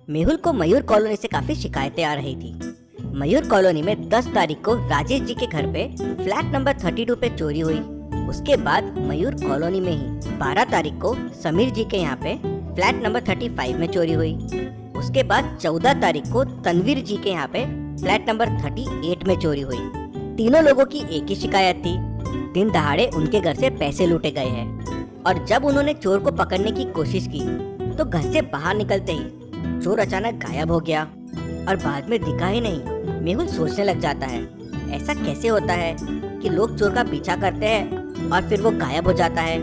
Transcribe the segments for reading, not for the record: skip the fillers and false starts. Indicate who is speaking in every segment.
Speaker 1: मेहुल को मयूर कॉलोनी से काफी शिकायतें आ रही थी। मयूर कॉलोनी में 10 तारीख को राजेश जी के घर पे फ्लैट नंबर 32 पे चोरी हुई। उसके बाद मयूर कॉलोनी में ही 12 तारीख को समीर जी के यहाँ पे फ्लैट नंबर 35 में चोरी हुई। उसके बाद 14 तारीख को तनवीर जी के यहाँ पे फ्लैट नंबर 38 में चोरी हुई। तीनों लोगों की एक ही शिकायत थी, दिन दहाड़े उनके घर से पैसे लूटे गए हैं। और जब उन्होंने चोर को पकड़ने की कोशिश की तो घर से बाहर निकलते ही चोर अचानक गायब हो गया और बाद में दिखा ही नहीं। मेहुल सोचने लग जाता है, ऐसा कैसे होता है कि लोग चोर का पीछा करते हैं और फिर वो गायब हो जाता है।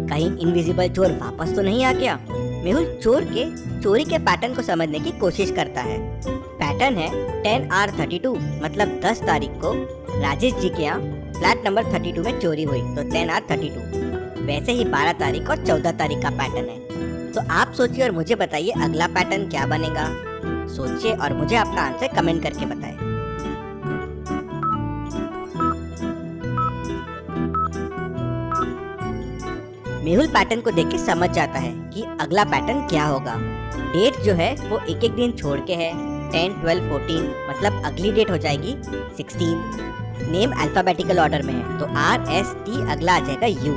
Speaker 1: कहीं इनविजिबल चोर वापस तो नहीं आ गया। मेहुल चोर के चोरी के पैटर्न को समझने की कोशिश करता है। पैटर्न है 10R32, मतलब 10 तारीख को राजेश जी के यहाँ फ्लैट नंबर 32 में चोरी हुई, तो 10R32। वैसे ही 12 तारीख और 14 तारीख का पैटर्न है। तो आप सोचिए और मुझे बताइए अगला पैटर्न क्या बनेगा। सोचिए और मुझे अपना आंसर कमेंट करके बताएं। मेहुल पैटर्न को देख के समझ जाता है कि अगला पैटर्न क्या होगा। डेट जो है वो एक एक दिन छोड़ के है, 10, 12, 14, मतलब अगली डेट हो जाएगी 16। नेम अल्फाबेटिकल ऑर्डर में है तो RST, अगला आ जाएगा U,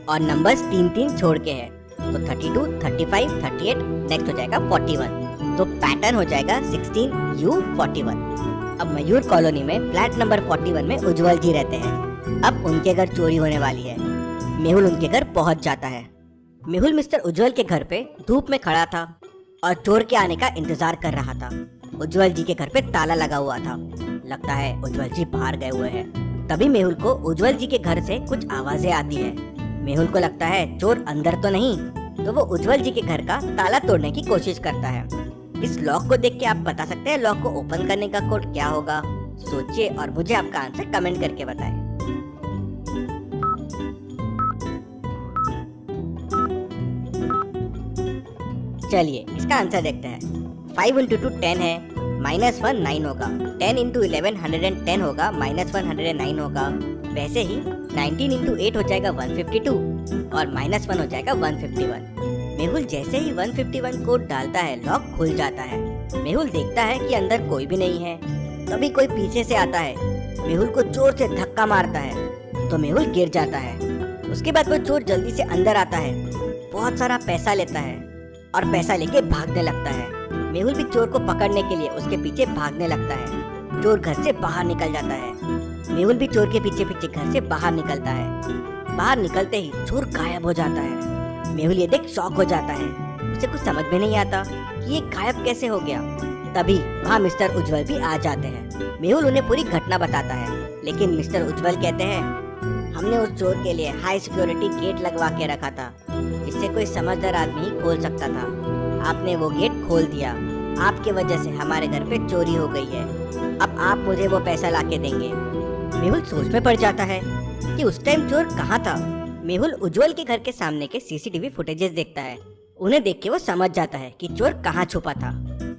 Speaker 1: और नंबर्स 3 छोड़ के है तो 32, 35, 38, नेक्स्ट हो जाएगा 41। तो पैटर्न हो जाएगा 16U41। अब मयूर कॉलोनी में फ्लैट नंबर 41 में उज्जवल जी रहते हैं। अब उनके घर चोरी होने वाली है। मेहुल उनके घर पहुंच जाता है। मेहुल मिस्टर उज्जवल के घर पे धूप में खड़ा था और चोर के आने का इंतजार कर रहा था। उज्जवल जी के घर पे ताला लगा हुआ था। लगता है उज्जवल जी बाहर गए हुए हैं। तभी मेहुल को उज्जवल जी के घर से कुछ आवाजें आती है। मेहुल को लगता है चोर अंदर तो नहीं, तो वो उज्जवल जी के घर का ताला तोड़ने की कोशिश करता है। इस लॉक को देख के आप बता सकते हैं लॉक को ओपन करने का कोड क्या होगा। सोचिए और मुझे आपका आंसर कमेंट करके बताएं। चलिए इसका आंसर देखते हैं। 5 × 2 10 है, -1 9 होगा। 10 × 11 110 होगा, -1 109 होगा। वैसे ही 19 × 8 हो जाएगा 152 और -1 हो जाएगा 151। मेहुल जैसे ही 151 कोड डालता है लॉक खुल जाता है। मेहुल देखता है कि अंदर कोई भी नहीं है। तभी कोई पीछे से आता है, मेहुल को जोर से धक्का मारता है तो मेहुल गिर जाता है। उसके बाद वो चोर जल्दी से अंदर आता है, बहुत सारा पैसा लेता है और पैसा लेके भागने लगता है। मेहुल भी चोर को पकड़ने के लिए उसके पीछे भागने लगता है। चोर घर से बाहर निकल जाता है। मेहुल भी चोर के पीछे पीछे घर से बाहर निकलता है। बाहर निकलते ही चोर गायब हो जाता है। मेहुल ये देख शॉक हो जाता है। उसे कुछ समझ में नहीं आता कि ये गायब कैसे हो गया। तभी वहाँ मिस्टर उज्जवल भी आ जाते हैं। मेहुल उन्हें पूरी घटना बताता है, लेकिन मिस्टर उज्जवल कहते हैं हमने उस चोर के लिए हाई सिक्योरिटी गेट लगवा के रखा था, जिससे कोई समझदार आदमी ही खोल सकता था। आपने वो गेट खोल दिया, आपके वजह से हमारे घर पे चोरी हो गई है। अब आप मुझे वो पैसा लाके देंगे। मेहुल सोच में पड़ जाता है कि उस टाइम चोर कहाँ था। मेहुल उज्जवल के घर के सामने के CCTV फुटेजेस देखता है। उन्हें देख के वो समझ जाता है कि चोर कहाँ छुपा था।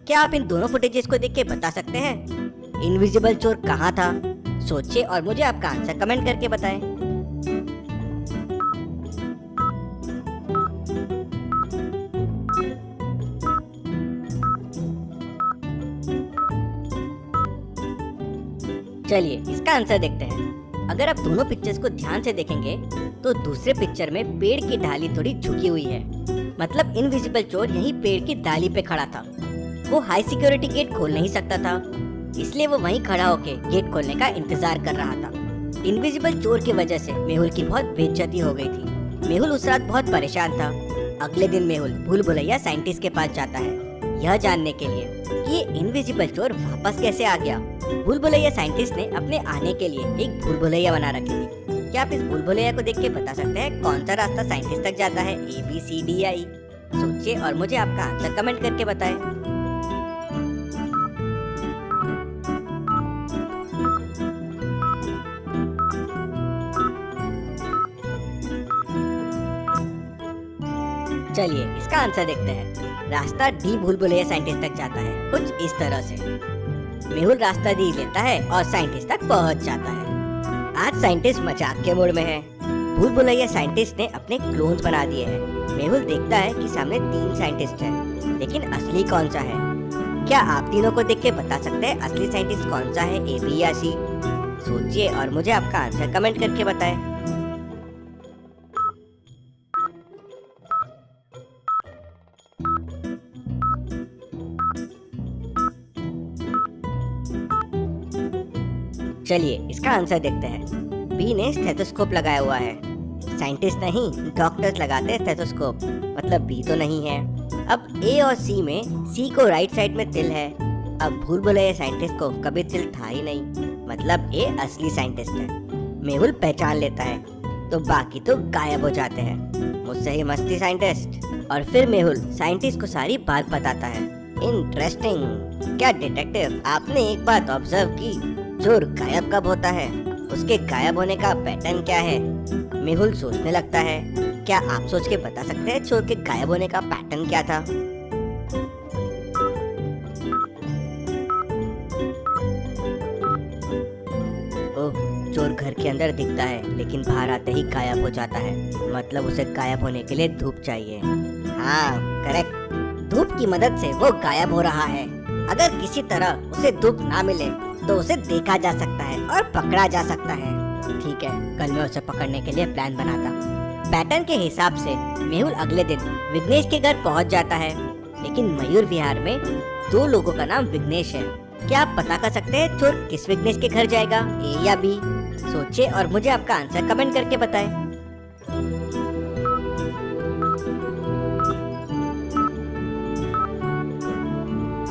Speaker 1: क्या आप इन दोनों फुटेजेस को देख के बता सकते हैं इनविजिबल चोर कहाँ था? सोचिए और मुझे आपका आंसर कमेंट करके बताएं। चलिए इसका आंसर देखते हैं। अगर आप दोनों पिक्चर्स को ध्यान से देखेंगे तो दूसरे पिक्चर में पेड़ की डाली थोड़ी झुकी हुई है, मतलब इनविजिबल चोर यहीं पेड़ की डाली पे खड़ा था। वो हाई सिक्योरिटी गेट खोल नहीं सकता था, इसलिए वो वहीं खड़ा होके गेट खोलने का इंतजार कर रहा था। इनविजिबल चोर की वजह से मेहुल की बहुत बेइज्जती हो गई थी। मेहुल उस रात बहुत परेशान था। अगले दिन मेहुल भूल भुलैया साइंटिस्ट के पास जाता है, यह जानने के लिए कि ये इनविजिबल चोर वापस कैसे आ गया। भूल भुलैया साइंटिस्ट ने अपने आने के लिए एक भूल भुलैया बना रखी थी। क्या आप इस भूल भुलैया को देख के बता सकते हैं कौन सा रास्ता साइंटिस्ट तक जाता है? ABCDI। सोचिए और मुझे आपका आंसर कमेंट करके बताएं। चलिए इसका आंसर देखते हैं। रास्ता D भूल भुलैया साइंटिस्ट तक जाता है कुछ इस तरह से। मेहुल रास्ता D लेता है और साइंटिस्ट तक पहुंच जाता है। आज साइंटिस्ट मजाक के मूड में है। भूल भुलैया साइंटिस्ट ने अपने क्लोन्स बना दिए हैं। मेहुल देखता है कि सामने 3 साइंटिस्ट हैं। लेकिन असली कौन सा है? क्या आप तीनों को देख के बता सकते हैं असली साइंटिस्ट कौन सा है, ए, बी या सी? सोचिए और मुझे आपका आंसर कमेंट करके बताएं। चलिए इसका आंसर देखते हैं। बी ने स्टेथोस्कोप लगाया हुआ है। साइंटिस्ट नहीं, डॉक्टर्स लगाते हैं स्टेथोस्कोप, मतलब बी तो नहीं है। अब ए और सी में सी को राइट साइड में तिल है। अब भूल भुलैया साइंटिस्ट को कभी तिल था ही नहीं, मतलब ए असली साइंटिस्ट है। मेहुल पहचान लेता है तो बाकी तो गायब हो जाते हैं। मुझसे ही मस्ती साइंटिस्ट। और फिर मेहुल साइंटिस्ट को सारी बात बताता है। इंटरेस्टिंग। क्या डिटेक्टिव, आपने एक बात ऑब्जर्व की? चोर गायब कब होता है? उसके गायब होने का पैटर्न क्या है? मेहुल सोचने लगता है। क्या आप सोच के बता सकते हैं चोर के गायब होने का पैटर्न क्या था? ओह, चोर घर के अंदर दिखता है लेकिन बाहर आते ही गायब हो जाता है, मतलब उसे गायब होने के लिए धूप चाहिए। हाँ करेक्ट, धूप की मदद से वो गायब हो रहा है। अगर किसी तरह उसे धूप ना मिले तो उसे देखा जा सकता है और पकड़ा जा सकता है। ठीक है, कल मैं उसे पकड़ने के लिए प्लान बनाता हूँ। पैटर्न के हिसाब से मेहुल अगले दिन विघ्नेश के घर पहुँच जाता है, लेकिन मयूर विहार में 2 लोगों का नाम विघ्नेश है। क्या आप पता कर सकते हैं चोर किस विघ्नेश के घर जाएगा, ए या बी? सोचिए और मुझे आपका आंसर कमेंट करके बताएं।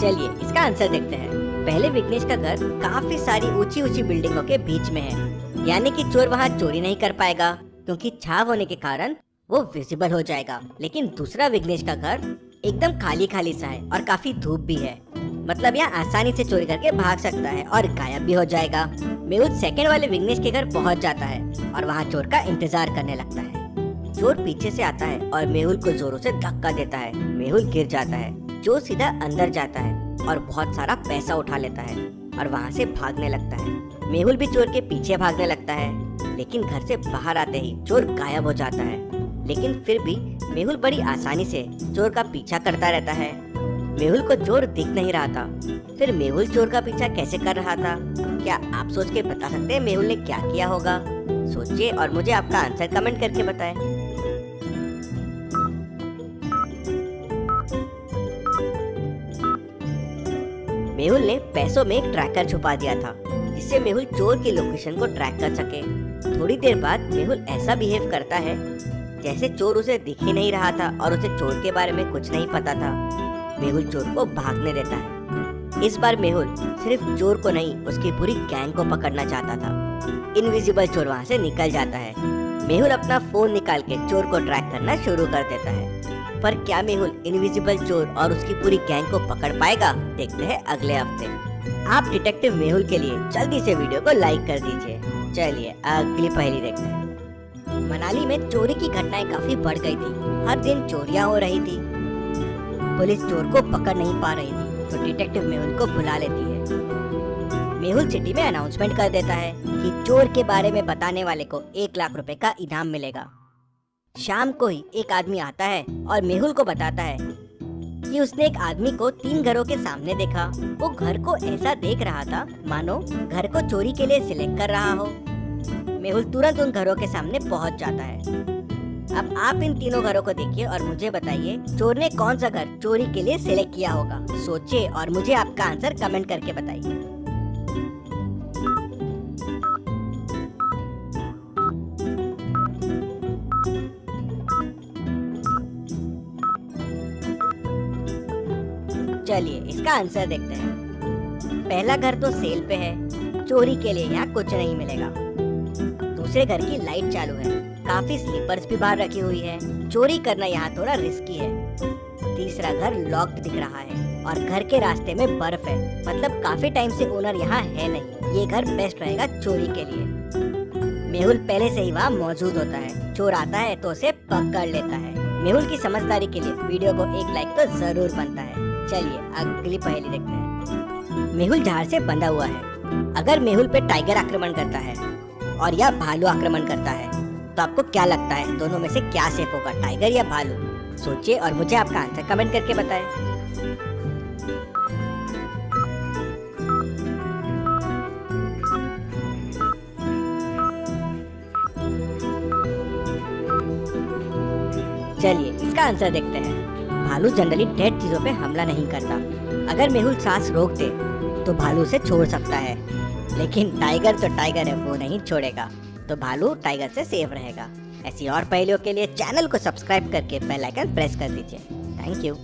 Speaker 1: चलिए इसका आंसर देखते हैं। पहले विघ्नेश का घर काफी सारी ऊंची ऊंची बिल्डिंगों के बीच में है, यानी कि चोर वहाँ चोरी नहीं कर पाएगा क्योंकि छाव होने के कारण वो विजिबल हो जाएगा। लेकिन दूसरा विघ्नेश का घर एकदम खाली खाली सा है और काफी धूप भी है, मतलब यहाँ आसानी से चोरी करके भाग सकता है और गायब भी हो जाएगा। मेहुल सेकंड वाले विघ्नेश के घर पहुँच जाता है और वहाँ चोर का इंतजार करने लगता है। चोर पीछे से आता है और मेहुल को जोरों से धक्का देता है। मेहुल गिर जाता है। चोर सीधा अंदर जाता है और बहुत सारा पैसा उठा लेता है और वहाँ से भागने लगता है। मेहुल भी चोर के पीछे भागने लगता है, लेकिन घर से बाहर आते ही चोर गायब हो जाता है। लेकिन फिर भी मेहुल बड़ी आसानी से चोर का पीछा करता रहता है। मेहुल को चोर दिख नहीं रहा था। फिर मेहुल चोर का पीछा कैसे कर रहा था? क्या आप सोच के बता सकते हैं मेहुल ने क्या किया होगा? सोचिए और मुझे आपका आंसर कमेंट करके बताएं। मेहुल ने पैसों में एक ट्रैकर छुपा दिया था, जिससे मेहुल चोर की लोकेशन को ट्रैक कर सके। थोड़ी देर बाद मेहुल ऐसा बिहेव करता है जैसे चोर उसे दिख ही नहीं रहा था और उसे चोर के बारे में कुछ नहीं पता था। मेहुल चोर को भागने देता है। इस बार मेहुल सिर्फ चोर को नहीं, उसकी पूरी गैंग को पकड़ना चाहता था। इनविजिबल चोर वहाँ से निकल जाता है। मेहुल अपना फोन निकाल के चोर को ट्रैक करना शुरू कर देता है। पर क्या मेहुल इनविजिबल चोर और उसकी पूरी गैंग को पकड़ पाएगा? देखते हैं अगले हफ्ते। आप डिटेक्टिव मेहुल के लिए जल्दी से वीडियो को लाइक कर दीजिए। चलिए अगली पहेली देखते हैं। मनाली में चोरी की घटनाएं काफी बढ़ गई थी। हर दिन चोरियां हो रही थी। पुलिस चोर को पकड़ नहीं पा रही थी, तो डिटेक्टिव मेहुल को बुला लेती है। मेहुल सिटी में अनाउंसमेंट कर देता है कि चोर के बारे में बताने वाले को 1 लाख रुपए का इनाम मिलेगा। शाम को ही एक आदमी आता है और मेहुल को बताता है कि उसने एक आदमी को 3 घरों के सामने देखा। वो घर को ऐसा देख रहा था मानो घर को चोरी के लिए सिलेक्ट कर रहा हो। मेहुल तुरंत उन घरों के सामने पहुंच जाता है। अब आप इन तीनों घरों को देखिए और मुझे बताइए चोर ने कौन सा घर चोरी के लिए सिलेक्ट किया होगा। सोचिए और मुझे आपका आंसर कमेंट करके बताइए। चलिए इसका आंसर देखते हैं। पहला घर तो सेल पे है, चोरी के लिए यहाँ कुछ नहीं मिलेगा। दूसरे घर की लाइट चालू है, काफी स्लीपर्स भी बाहर रखी हुई है, चोरी करना यहाँ थोड़ा रिस्की है। तीसरा घर लॉक्ड दिख रहा है और घर के रास्ते में बर्फ है, मतलब काफी टाइम से ओनर यहाँ है नहीं। ये घर बेस्ट रहेगा चोरी के लिए। मेहुल पहले से ही वहाँ मौजूद होता है। चोर आता है तो उसे पकड़ लेता है। मेहुल की समझदारी के लिए वीडियो को 1 लाइक तो जरूर बनता है। चलिए अगली पहेली देखते हैं। मेहुल झाड़ से बंधा हुआ है। अगर मेहुल पे टाइगर आक्रमण करता है और या भालू आक्रमण करता है तो आपको क्या लगता है दोनों में से क्या सेफ होगा, टाइगर या भालू? सोचिए और मुझे आपका आंसर कमेंट करके बताएं। चलिए इसका आंसर देखते हैं। भालू जनरली डेड चीजों पे हमला नहीं करता। अगर मेहुल सांस रोक दे तो भालू उसे छोड़ सकता है, लेकिन टाइगर तो टाइगर है, वो नहीं छोड़ेगा, तो भालू टाइगर से सेफ रहेगा। ऐसी और पहेलियों के लिए चैनल को सब्सक्राइब करके बेल आइकन प्रेस कर दीजिए। Thank you.